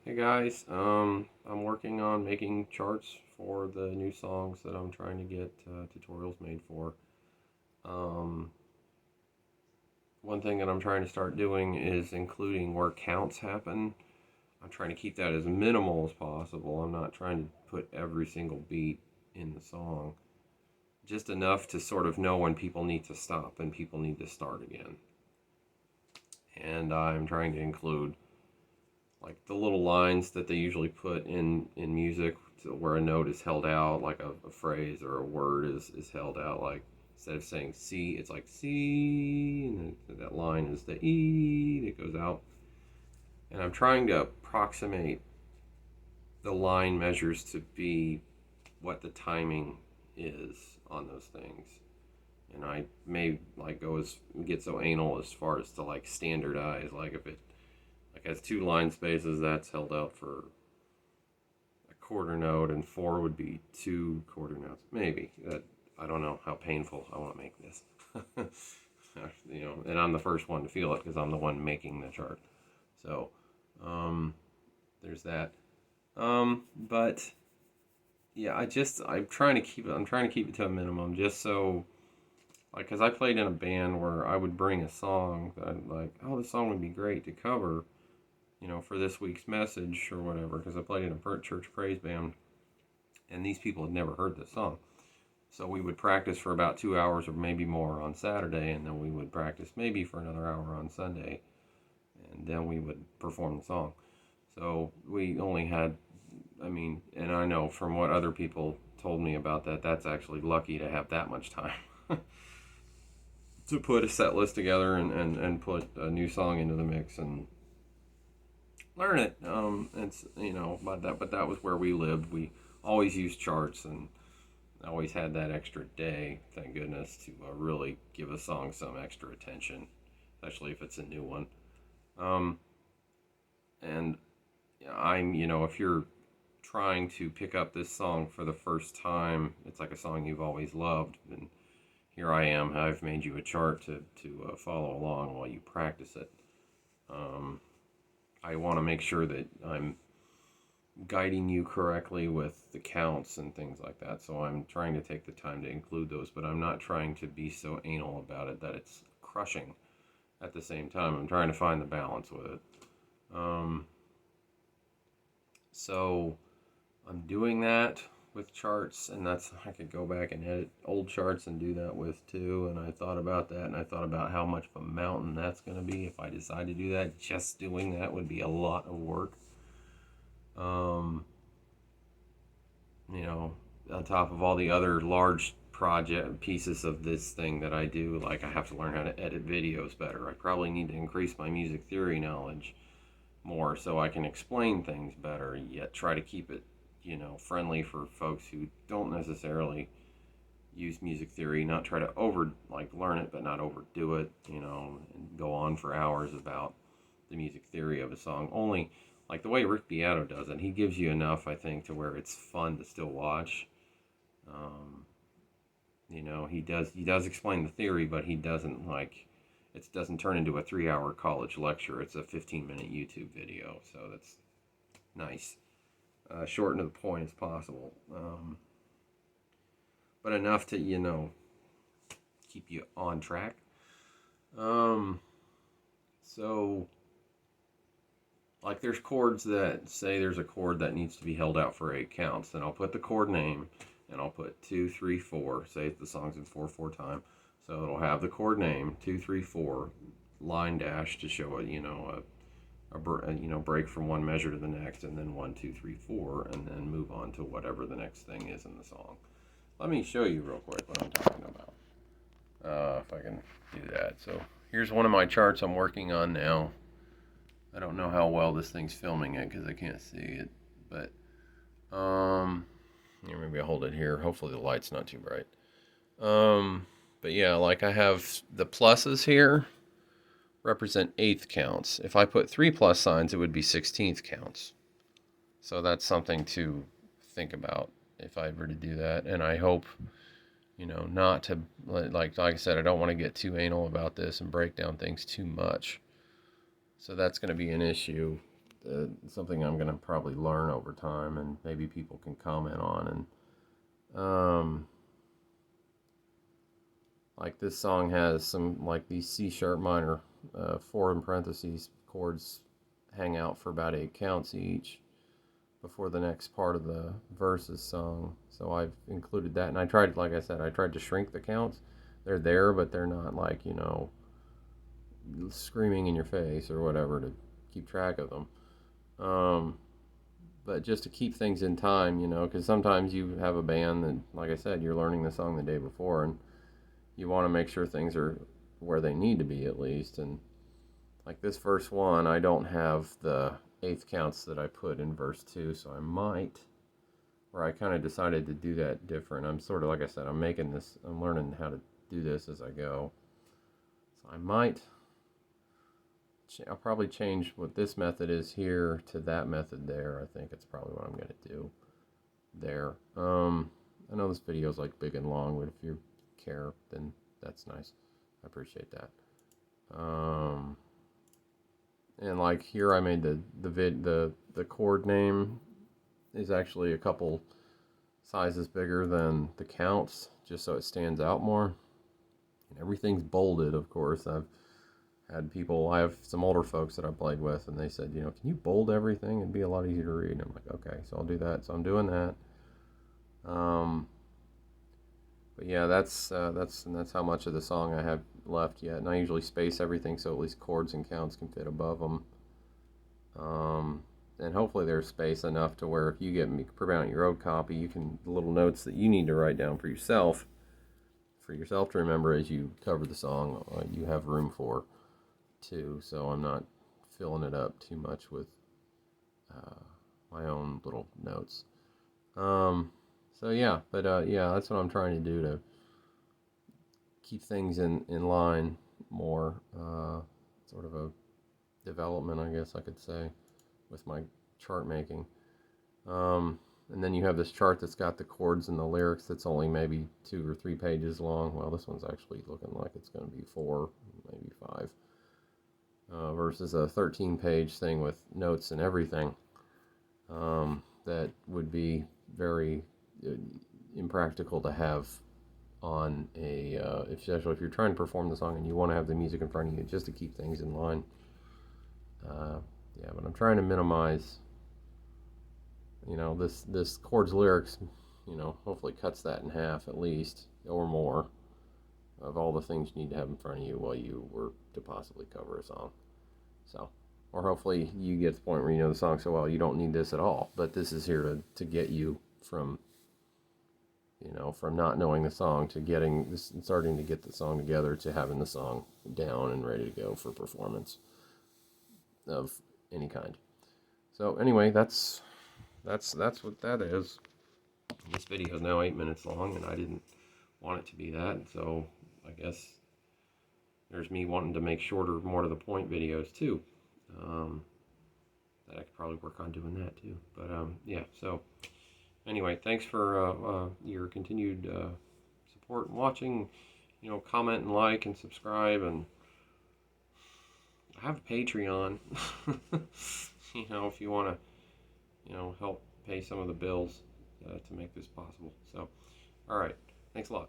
Hey guys, I'm working on making charts for the new songs that I'm trying to get tutorials made for. Um, One thing that I'm trying to start doing is including where counts happen. I'm trying to keep that as minimal as possible. I'm not trying to put every single beat in the song, just enough to sort of know when people need to stop and people need to start again. And I'm trying to include like the little lines that they usually put in music where a note is held out, like a phrase or a word is held out, like instead of saying C, it's like C, and that line is the E that goes out. And I'm trying to approximate the line measures to be what the timing is on those things. And I may like go as get so anal as far as to like standardize, like if it like has two line spaces, that's held out for a quarter note, and four would be two quarter notes. Maybe that I don't know how painful I want to make this. And I'm the first one to feel it because I'm the one making the chart. So um, there's that. But yeah, I'm trying to keep it to a minimum, just so like because I played in a band where I would bring a song that I'd like, oh, this song would be great to cover, for this week's message or whatever, because I played in a church praise band, and these people had never heard this song. So we would practice for about 2 hours or maybe more on Saturday, and then we would practice maybe for another hour on Sunday, and then we would perform the song. So we only had, and I know from what other people told me about that, that's actually lucky to have that much time to put a set list together and put a new song into the mix and learn it. It's but that was where we lived. We always used charts and always had that extra day. Thank goodness to really give a song some extra attention, especially if it's a new one. Um, and if you're trying to pick up this song for the first time, it's like a song you've always loved, and here I am. I've made you a chart to follow along while you practice it. Um, I want to make sure that I'm guiding you correctly with the counts and things like that. So I'm trying to take the time to include those, but I'm not trying to be so anal about it that it's crushing at the same time. I'm trying to find the balance with it. Um, so I'm doing that with charts, and that's I could go back and edit old charts and do that with too. And I thought about that, and I thought about how much of a mountain that's going to be if I decide to do that. Just doing that would be a lot of work. Um, you know, on top of all the other large project pieces of this thing that I do, like I have to learn how to edit videos better. I probably need to increase my music theory knowledge more so I can explain things better, yet try to keep it, friendly for folks who don't necessarily use music theory, not try to learn it but not overdo it, and go on for hours about the music theory of a song. Only like the way Rick Beato does it, he gives you enough, I think, to where it's fun to still watch. Um, he does explain the theory, but he doesn't it doesn't turn into a 3 hour college lecture. It's a 15-minute YouTube video, so that's nice. Short and to the point as possible, but enough to keep you on track. Um, so like there's chords that say there's a chord that needs to be held out for 8 counts, then I'll put the chord name and I'll put 2 3 4. Say the song's in 4/4 time, so it'll have the chord name 2 3 4 line dash to show a break from one measure to the next, and then 1 2 3 4, and then move on to whatever the next thing is in the song. Let me show you real quick what I'm talking about. If I can do that. So here's one of my charts I'm working on now. I don't know how well this thing's filming it because I can't see it, but here, maybe I'll hold it here. Hopefully the light's not too bright. But yeah, like I have the pluses here represent eighth counts. If I put 3 plus signs, it would be 16th counts. So that's something to think about if I were to do that. And I hope, not to, like I said, I don't want to get too anal about this and break down things too much. So that's going to be an issue. something I'm going to probably learn over time, and maybe people can comment on. And like this song has some, like these C sharp minor 4 in parentheses chords hang out for about 8 counts each before the next part of the verse is sung. So I've included that, and I tried, like I said, I tried to shrink the counts. They're there, but they're not like, screaming in your face or whatever to keep track of them. But just to keep things in time, because sometimes you have a band that, like I said, you're learning the song the day before, and you want to make sure things are where they need to be at least. And like this verse 1, I don't have the 8th counts that I put in verse 2, so I might, or I kind of decided to do that different. I'm sort of, like I said, I'm learning how to do this as I go. So I'll probably change what this method is here to that method there. I think it's probably what I'm going to do there. I know this video is like big and long, but if you care, then that's nice. I appreciate that. And like here, I made the chord name is actually a couple sizes bigger than the counts, just so it stands out more. And everything's bolded, of course. I have some older folks that I played with, and they said, can you bold everything? It'd be a lot easier to read. And I'm like, okay, so I'll do that. So I'm doing that. But yeah, that's how much of the song I have left yet. And I usually space everything so at least chords and counts can fit above them. And hopefully there's space enough to where if you print out your own copy, the little notes that you need to write down for yourself to remember as you cover the song, you have room for too. So I'm not filling it up too much with my own little notes. So yeah, but yeah, that's what I'm trying to do to keep things in line more, sort of a development, I guess I could say, with my chart making. And then you have this chart that's got the chords and the lyrics that's only maybe 2 or 3 pages long. Well, this one's actually looking like it's going to be 4, maybe 5, versus a 13-page thing with notes and everything. That would be very impractical to have on especially if you're trying to perform the song and you want to have the music in front of you just to keep things in line. Yeah, but I'm trying to minimize, this chords lyrics, hopefully cuts that in half at least, or more, of all the things you need to have in front of you while you work to possibly cover a song. So, or hopefully you get to the point where you know the song so well you don't need this at all, but this is here to get you from not knowing the song to starting to get the song together to having the song down and ready to go for performance of any kind. So anyway, that's what that is. This video is now 8 minutes long, and I didn't want it to be that, so I guess there's me wanting to make shorter, more to the point videos too. That I could probably work on doing that too. But yeah, so anyway, thanks for your continued support and watching. Comment and like and subscribe, and I have a Patreon. If you want to, help pay some of the bills to make this possible. So, all right, thanks a lot.